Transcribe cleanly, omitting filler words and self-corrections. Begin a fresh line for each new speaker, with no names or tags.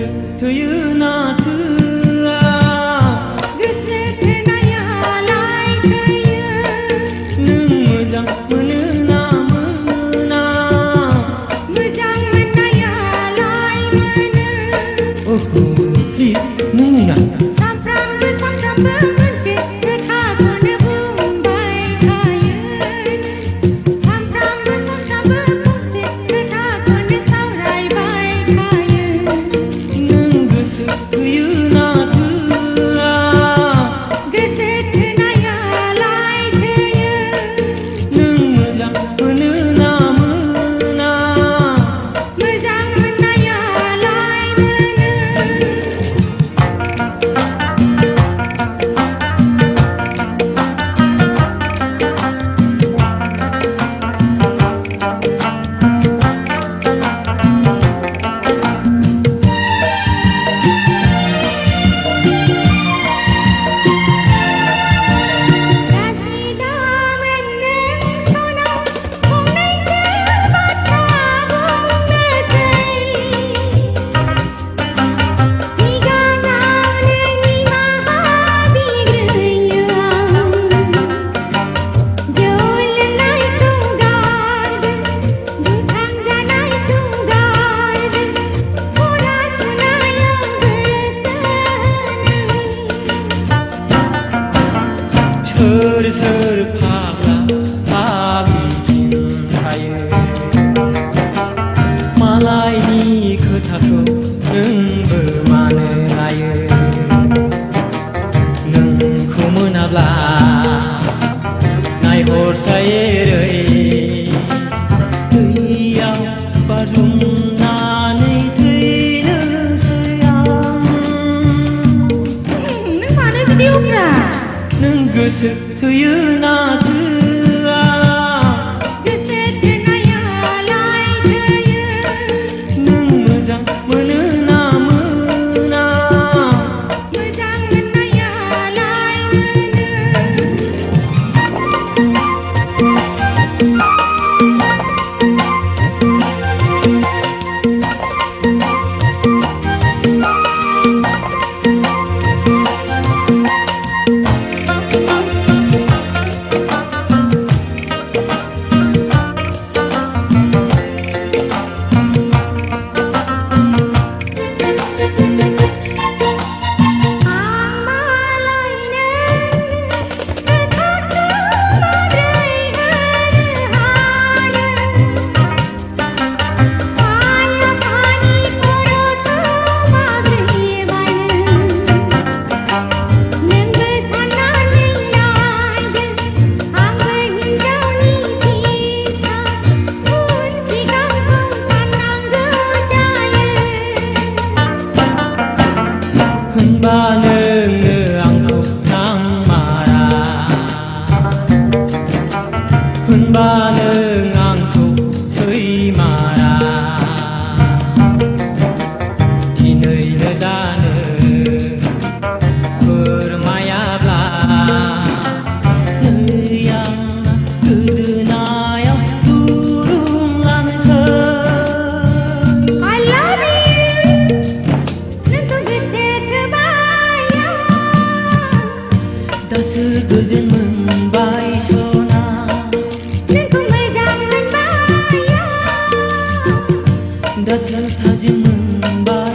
गोसो थोयोना थोआ
गोसो थोनायालाय थोयो
नों मोजां मोनोना मोना
मोजां मोननायालाय मोनो
ओहो प्लिज नोंना
सानफ्रामबो मोनसे खोथाखौनो बुंबाय थायो सानफ्रामबो फंसे खोथाखौनो सावरायबाय थायो
नों गोसो थोयोना थोआ
गोसो थोनायालाय थोयो
नों मोजां मोनोना मोना
मोजां मोननायालाय मोनो
सोर सोर फाग्ला फाग्लि खिन्थायो मालायनि खोथाखौ नोंबो मानो लायो नोंखौ मोनाब्ला नायहरसायै दैयाव बाज्रुमनानै थैनोसै आं
नों मानो बिदि उफ्रा
नों गोसो थोयोना थोआ
गोसो थोनायालाय थोयो
नों मोजां मोनोना मोना
मोजां मोननायालाय
होनबा नोङो आंखौ नांमारा होनबा नों आंखौ सैमारा दिनैनो दानो फोरमायाब्ला नै आं गोदोनायाव दुरुंलांसै
I love you नोंखौ गोसो थोबाय
दासो गोजोन मोनबाय सना
नोंखौ मोजां मोनबाय
दासो थाजिम मोनबाय